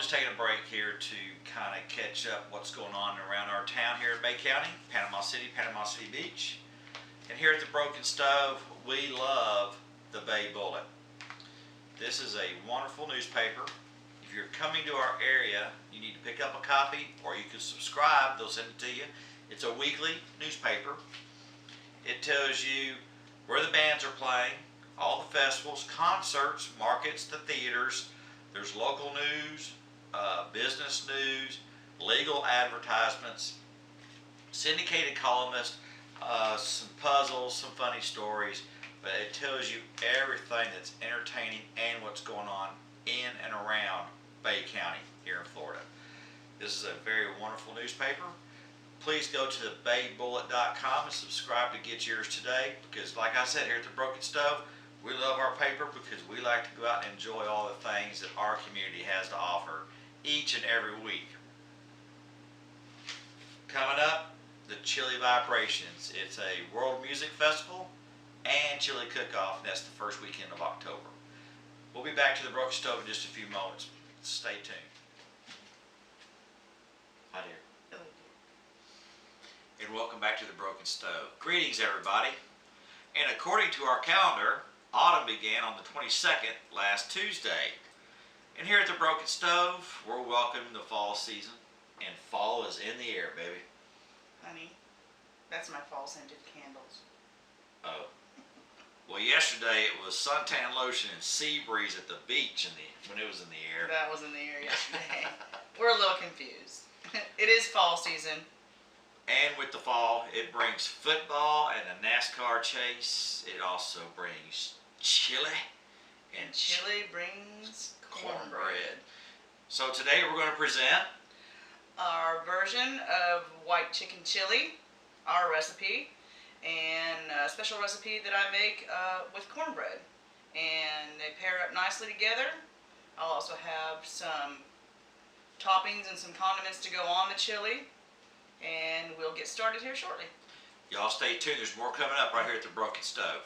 just taking a break here to kind of catch up what's going on around our town here in Bay County, Panama City Beach. And here at the Broken Stove, we love the Bay Bullet. This is a wonderful newspaper. If you're coming to our area, you need to pick up a copy, or you can subscribe. They'll send it to you. It's a weekly newspaper. It tells you where the bands are playing, all the festivals, concerts, markets, the theaters. There's local news, business news, legal advertisements, syndicated columnists, some puzzles, some funny stories. But it tells you everything that's entertaining and what's going on in and around Bay County here in Florida. This is a very wonderful newspaper. Please go to baybullet.com and subscribe to get yours today, because like I said, here at the Broken Stove, we love our paper because we like to go out and enjoy all the things that our community has to offer each and every week. Coming up, the Chilli Vibrations. It's a world music festival and chili cook-off, and that's the first weekend of October. We'll be back to the Broken Stove in just a few moments. Stay tuned. Hi, dear. Hello. And welcome back to the Broken Stove. Greetings, everybody. And according to our calendar, autumn began on the 22nd, last Tuesday. And here at the Broken Stove, we're welcoming the fall season. And fall is in the air, baby. Honey, that's my fall scented candles. Oh. Well, yesterday it was suntan lotion and sea breeze at the beach when it was in the air. That was in the air yesterday. We're a little confused. It is fall season. And with the fall, it brings football and a NASCAR chase. It also brings chili. And chili brings cornbread. So today we're going to present our version of white chicken chili, our recipe, and a special recipe that I make with cornbread. And they pair up nicely together. I'll also have some toppings and some condiments to go on the chili. And we'll get started here shortly. Y'all stay tuned. There's more coming up right here at the Broken Stove.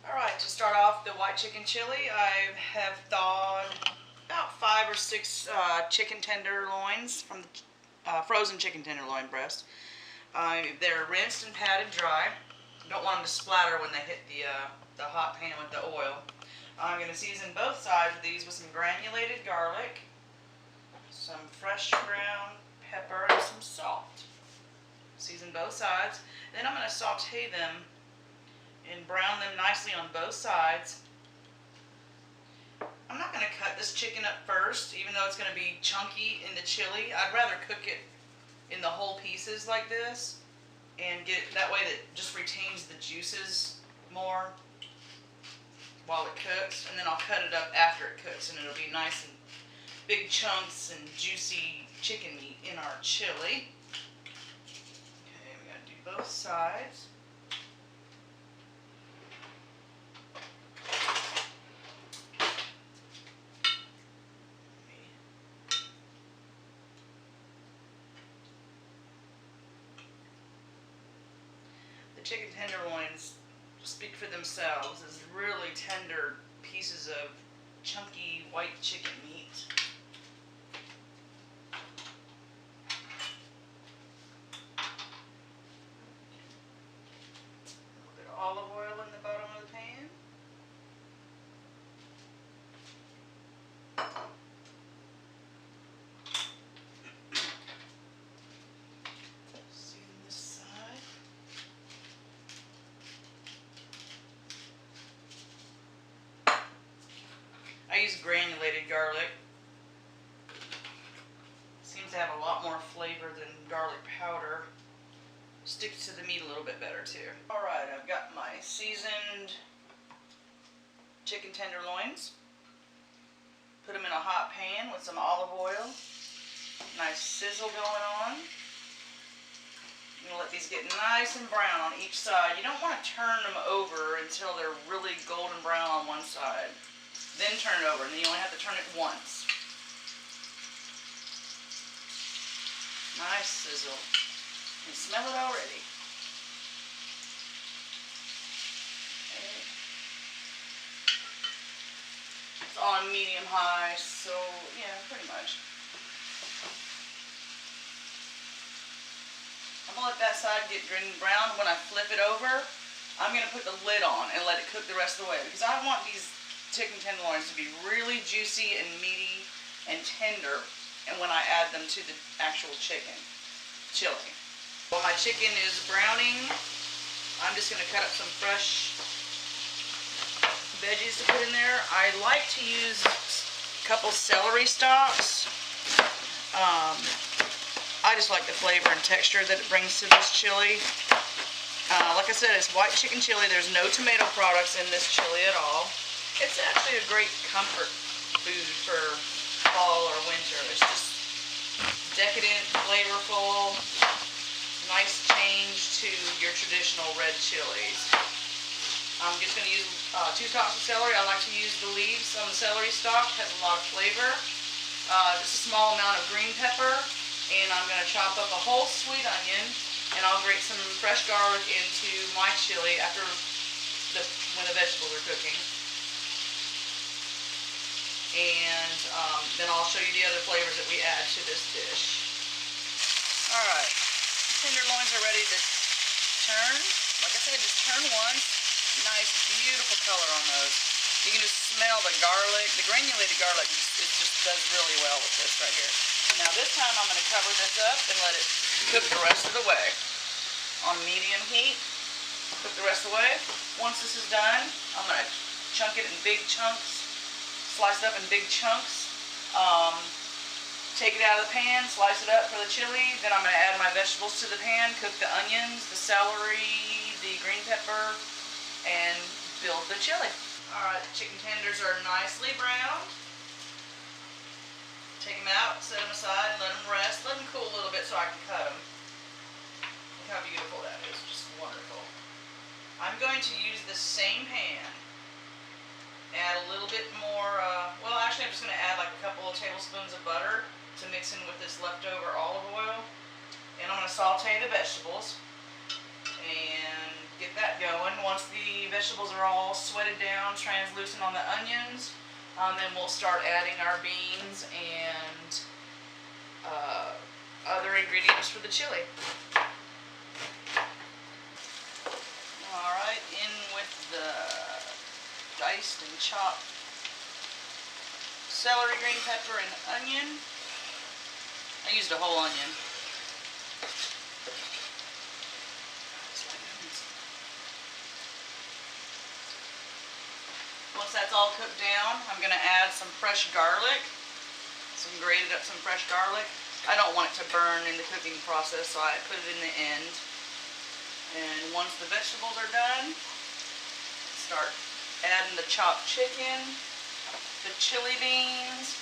Alright, to start off the white chicken chili, I have thawed about 5 or 6 chicken tenderloins from the frozen chicken tenderloin breast. They're rinsed and patted dry. Don't want them to splatter when they hit the hot pan with the oil. I'm going to season both sides of these with some granulated garlic, some fresh ground pepper, and some salt. Season both sides. Then I'm going to saute them and brown them nicely on both sides. I'm not going to cut this chicken up first, even though it's going to be chunky in the chili. I'd rather cook it in the whole pieces like this, and get it that way that just retains the juices more while it cooks, and then I'll cut it up after it cooks, and it'll be nice and big chunks and juicy chicken meat in our chili. Okay, we got to do both sides. The chicken tenderloins speak for themselves as really tender pieces of chunky white chicken meat. A little bit of olive oil in the bottom of the pan. Season this side. I use granulated garlic. Seems to have a lot more flavor than garlic powder. Sticks to the meat a little bit better too. Alright, I've got my seasoned chicken tenderloins. Put them in a hot pan with some olive oil. Nice sizzle going on. I'm going to let these get nice and brown on each side. You don't want to turn them over until they're really golden brown on one side. Then turn it over, and then you only have to turn it once. Nice sizzle. You can smell it already. Okay. It's on medium high, so yeah, pretty much. I'm gonna let that side get golden brown. When I flip it over, I'm gonna put the lid on and let it cook the rest of the way, because I want these chicken tenderloins to be really juicy and meaty and tender, and when I add them to the actual chili. While my chicken is browning, I'm just gonna cut up some fresh veggies to put in there. I like to use a couple celery stalks. I just like the flavor and texture that it brings to this chili. Like I said, it's white chicken chili. There's no tomato products in this chili at all. It's actually a great comfort food for fall or winter. It's just decadent, flavorful, nice change to your traditional red chilies. I'm just going to use 2 stalks of celery. I like to use the leaves on the celery stalk. It has a lot of flavor. Just a small amount of green pepper. And I'm going to chop up a whole sweet onion, and I'll grate some fresh garlic into my chili after when the vegetables are cooking. And then I'll show you the other flavors that we add to this dish. Alright, tenderloins are ready to turn. Like I said, just turn once. Nice, beautiful color on those. You can just smell the garlic. The granulated garlic just does really well with this right here. Now this time I'm going to cover this up and let it cook the rest of the way on medium heat. Cook the rest of the way. Once this is done, I'm going to chunk it in big chunks, slice it up in big chunks. Take it out of the pan, slice it up for the chili. Then I'm going to add my vegetables to the pan, cook the onions, the celery, the green pepper, and build the chili. Alright, the chicken tenders are nicely browned. Take them out, set them aside, let them rest, let them cool a little bit so I can cut them. Look how beautiful that is, just wonderful. I'm going to use the same pan, add a little bit more, well actually I'm just going to add like a couple of tablespoons of butter to mix in with this leftover olive oil. And I'm going to saute the vegetables and get that going. Once the vegetables are all sweated down, translucent on the onions, then we'll start adding our beans and other ingredients for the chili. Alright, in with the diced and chopped celery, green pepper, and onion. I used a whole onion. Once that's all cooked down, I'm going to add some fresh garlic, some fresh garlic. I don't want it to burn in the cooking process, so I put it in the end. And once the vegetables are done, start adding the chopped chicken, the chili beans.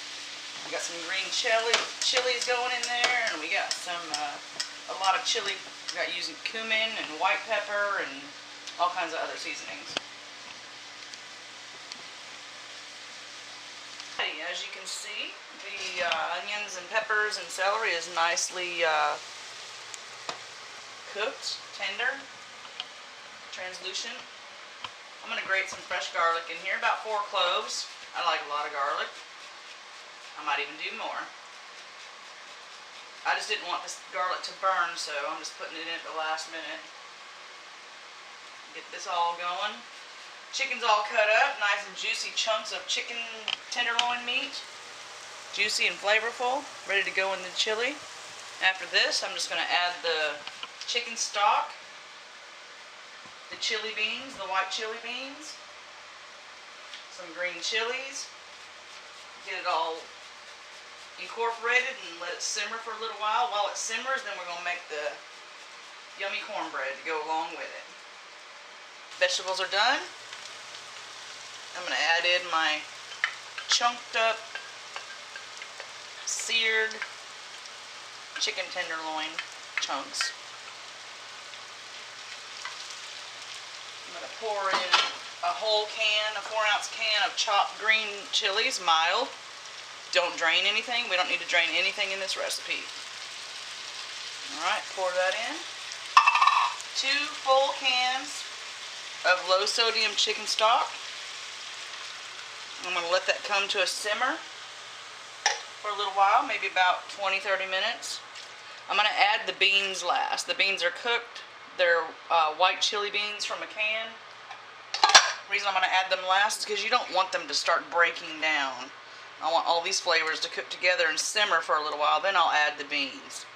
We got some green chilies going in there, and we got some a lot of chili. We got using cumin and white pepper and all kinds of other seasonings. As you can see, the onions and peppers and celery is nicely cooked, tender, translucent. I'm going to grate some fresh garlic in here, about 4 cloves. I like a lot of garlic. I might even do more. I just didn't want this garlic to burn, so I'm just putting it in at the last minute. Get this all going. Chicken's all cut up, nice and juicy chunks of chicken tenderloin meat. Juicy and flavorful, ready to go in the chili. After this, I'm just going to add the chicken stock, the chili beans, the white chili beans, some green chilies. Get it all incorporated and let it simmer for a little while. While it simmers, then we're going to make the yummy cornbread to go along with it. Vegetables are done. I'm going to add in my chunked up, seared chicken tenderloin chunks. I'm going to pour in a whole can, a 4-ounce can of chopped green chilies, mild. Don't drain anything. We don't need to drain anything in this recipe. Alright, pour that in. 2 full cans of low sodium chicken stock. I'm going to let that come to a simmer for a little while, maybe about 20-30 minutes. I'm going to add the beans last. The beans are cooked. They're white chili beans from a can. The reason I'm going to add them last is because you don't want them to start breaking down. I want all these flavors to cook together and simmer for a little while, then I'll add the beans.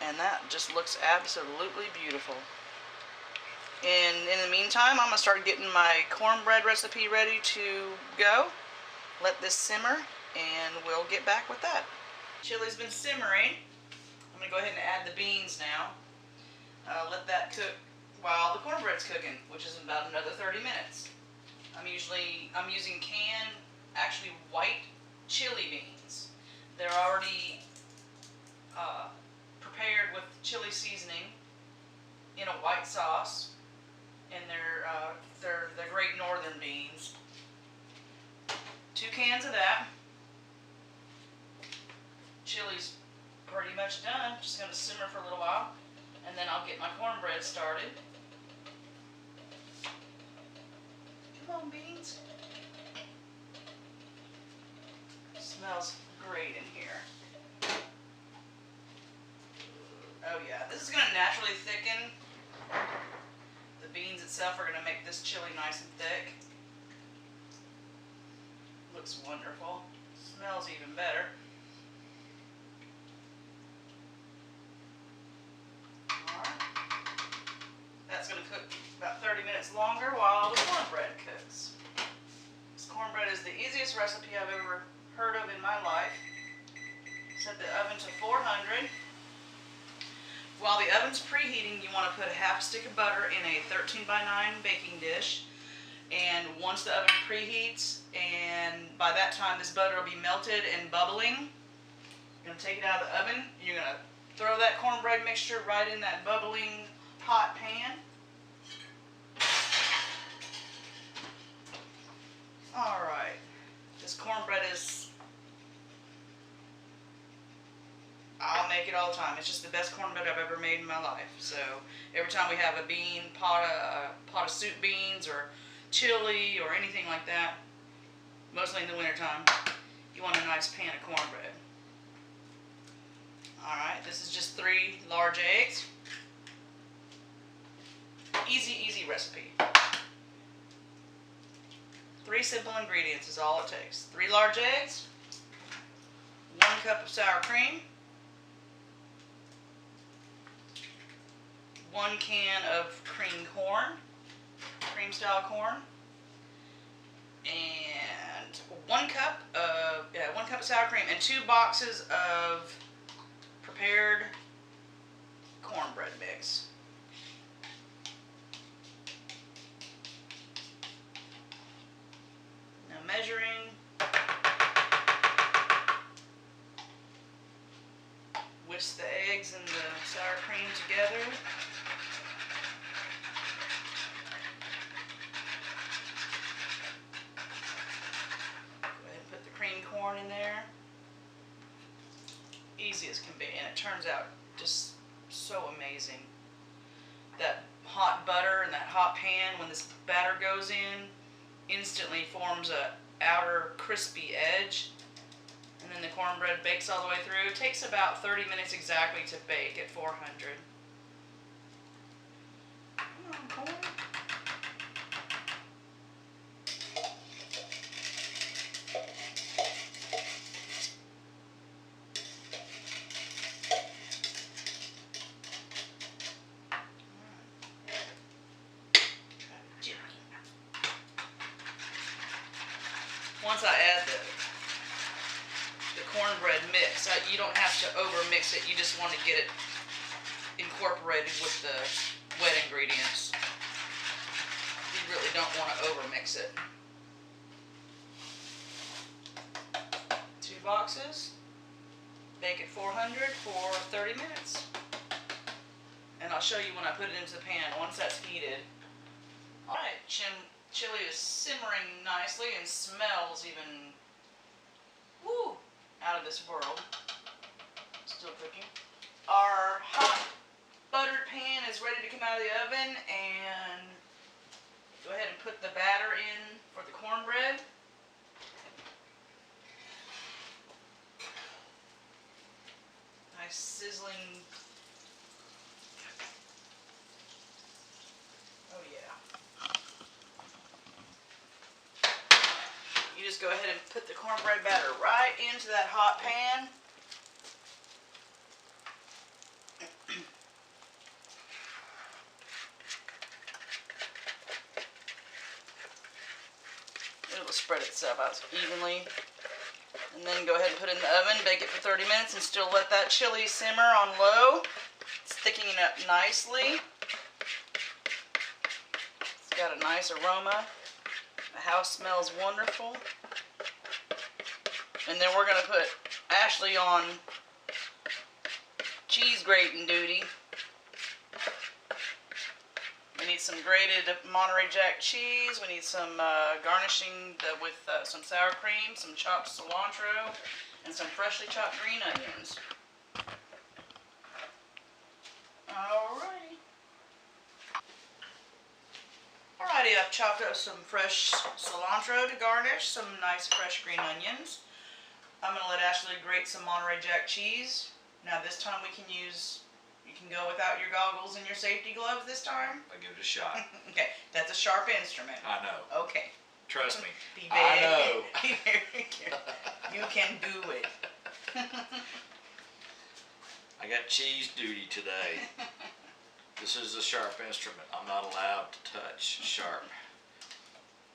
And that just looks absolutely beautiful. And in the meantime, I'm going to start getting my cornbread recipe ready to go. Let this simmer, and we'll get back with that. Chili's been simmering. I'm going to go ahead and add the beans now. Let that cook while the cornbread's cooking, which is about another 30 minutes. I'm using canned, actually white chili beans. They're already prepared with chili seasoning in a white sauce, and they're the Great Northern beans. 2 cans of that. Chili's pretty much done. Just going to simmer for a little while, and then I'll get my cornbread started. Come on, beans. Smells great in here. Oh yeah, this is going to naturally thicken. The beans itself are going to make this chili nice and thick. Looks wonderful. Smells even better. Alright. That's going to cook about 30 minutes longer while the cornbread cooks. This cornbread is the easiest recipe I've ever heard of in my life. Set the oven to 400. While the oven's preheating, you want to put a half stick of butter in a 13x9 baking dish. And once the oven preheats, and by that time this butter will be melted and bubbling, you're going to take it out of the oven, and you're going to throw that cornbread mixture right in that bubbling hot pan. Alright, this cornbread is, I'll make it all the time. It's just the best cornbread I've ever made in my life. So every time we have a pot of soup beans or chili or anything like that, mostly in the wintertime, you want a nice pan of cornbread. Alright, this is just 3 large eggs. Easy recipe. 3 simple ingredients is all it takes. 3 large eggs, 1 cup of sour cream, 1 can of cream corn, cream style corn, and 1 cup of sour cream, and 2 boxes of prepared cornbread mix. Now measuring, whisk the eggs and the sour cream together. Corn in there. Easy as can be, and it turns out just so amazing. That hot butter and that hot pan, when this batter goes in, instantly forms a outer crispy edge, and then the cornbread bakes all the way through. It takes about 30 minutes exactly to bake at 400. Come on, corn. Once I add the cornbread mix, you don't have to over mix it. You just want to get it incorporated with the wet ingredients. You really don't want to over mix it. 2 boxes. Bake at 400 for 30 minutes. And I'll show you when I put it into the pan once that's heated. Alright. chili is simmering nicely and smells even, woo, out of this world. Still cooking. Our hot buttered pan is ready to come out of the oven, and go ahead and put the batter in for the cornbread. Nice sizzling. Oh yeah. You just go ahead and put the cornbread batter right into that hot pan. It'll spread itself out evenly. And then go ahead and put it in the oven, bake it for 30 minutes, and still let that chili simmer on low. It's thickening up nicely. It's got a nice aroma. The house smells wonderful. And then we're going to put Ashley on cheese grating duty. We need some grated Monterey Jack cheese. We need some garnishing with some sour cream, some chopped cilantro, and some freshly chopped green onions. Alrighty. Alrighty, I've chopped up some fresh cilantro to garnish, some nice fresh green onions. I'm going to let Ashley grate some Monterey Jack cheese. Now this time we can use... You can go without your goggles and your safety gloves this time. I'll give it a shot. Okay, that's a sharp instrument. I know. Okay. Trust me. Be I know. Be very careful. You can do it. I got cheese duty today. This is a sharp instrument. I'm not allowed to touch sharp.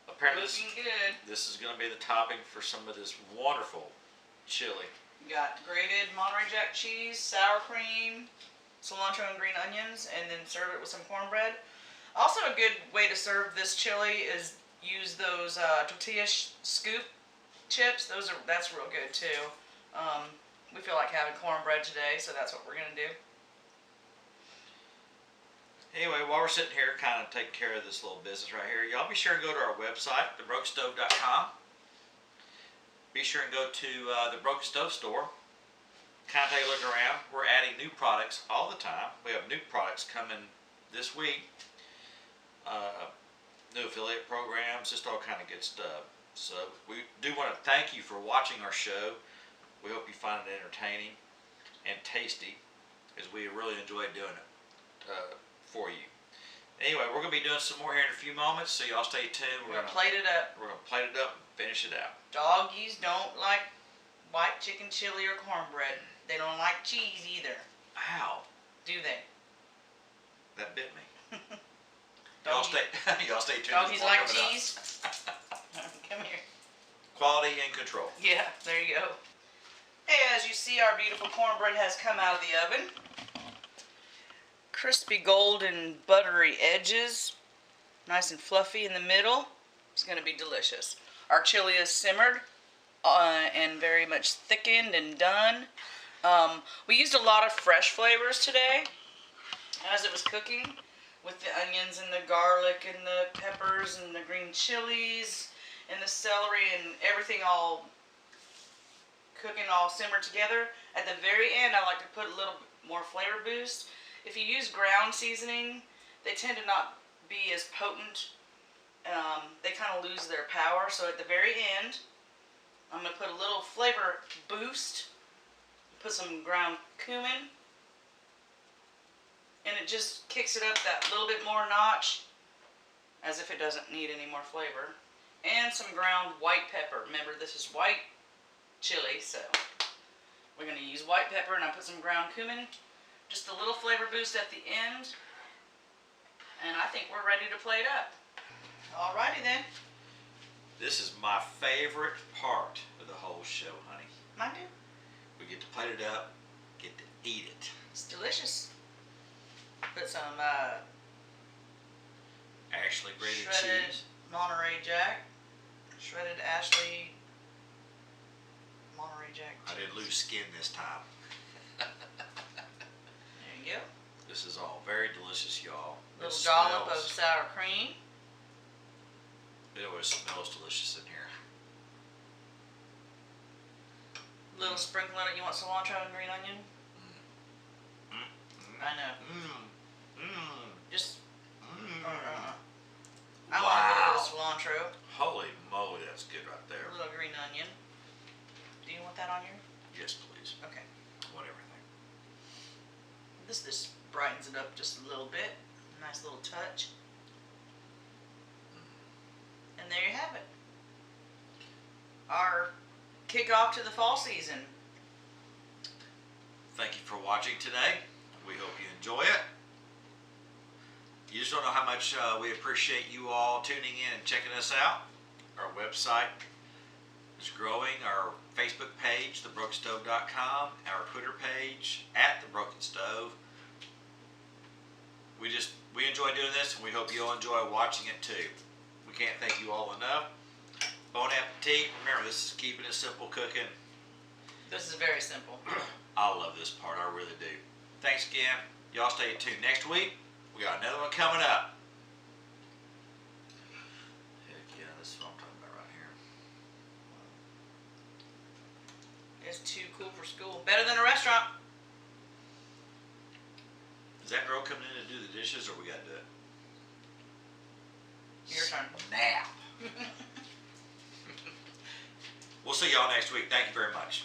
Apparently this is going to be the topping for some of this wonderful chili. You got grated Monterey Jack cheese, sour cream, cilantro and green onions, and then serve it with some cornbread. Also, a good way to serve this chili is use those tortilla scoop chips. That's real good too. We feel like having cornbread today, so that's what we're gonna do. Anyway, while we're sitting here kind of taking care of this little business right here, y'all be sure and go to our website, thebrokestove.com. Be sure and go to the Broken Stove store. Kind of take a look around. We're adding new products all the time. We have new products coming this week. New affiliate programs, just all kind of good stuff. So we do want to thank you for watching our show. We hope you find it entertaining and tasty, as we really enjoy doing it for you. Anyway, we're going to be doing some more here in a few moments, so y'all stay tuned. We're going to plate it up. We're going to plate it up and finish it out. Doggies don't like white chicken chili or cornbread. They don't like cheese either. Ow. Do they? That bit me. Y'all stay tuned. Doggies like cheese? Come here. Quality and control. Yeah, there you go. Hey, as you see, our beautiful cornbread has come out of the oven. Crispy golden buttery edges. Nice and fluffy in the middle. It's going to be delicious. Our chili is simmered and very much thickened and done. We used a lot of fresh flavors today as it was cooking, with the onions and the garlic and the peppers and the green chilies and the celery and everything all cooking, all simmered together. At the very end, I like to put a little more flavor boost. If you use ground seasoning, they tend to not be as potent. They kind of lose their power. So at the very end, I'm going to put a little flavor boost. Put some ground cumin. And it just kicks it up that little bit more notch, as if it doesn't need any more flavor. And some ground white pepper. Remember, this is white chili, so we're going to use white pepper, and I put some ground cumin. Just a little flavor boost at the end. And I think we're ready to plate up. Alrighty then. This is my favorite part of the whole show, honey. Mine too. We get to plate it up, get to eat it. It's delicious. Put some Ashley grated shredded cheese. Monterey Jack. Shredded Ashley Monterey Jack cheese. I did lose skin this time. There you go. This is all very delicious, y'all. Little dollop of sour cream. It always smells delicious in here. Little sprinkle on it. You want cilantro and green onion? I know. Just. I want a little bit of cilantro. Holy moly, that's good right there. A little green onion. Do you want that on your? Yes, please. Okay. Want everything. This brightens it up just a little bit. Nice little touch. And there you have it. Our kickoff to the fall season. Thank you for watching today. We hope you enjoy it. You just don't know how much we appreciate you all tuning in and checking us out. Our website is growing. Our Facebook page, thebrokenstove.com, our Twitter page, @thebrokenstove. We enjoy doing this, and we hope you all enjoy watching it too. We can't thank you all enough. Bon appetit. Remember, this is keeping it simple cooking. This is very simple. I love this part, I really do. Thanks again. Y'all stay tuned. Next week, we got another one coming up. Heck yeah, this is what I'm talking about right here. It's too cool for school. Better than a restaurant. Is that girl coming in to do the dishes, or we got to do it? Your turn. Snap. We'll see y'all next week. Thank you very much.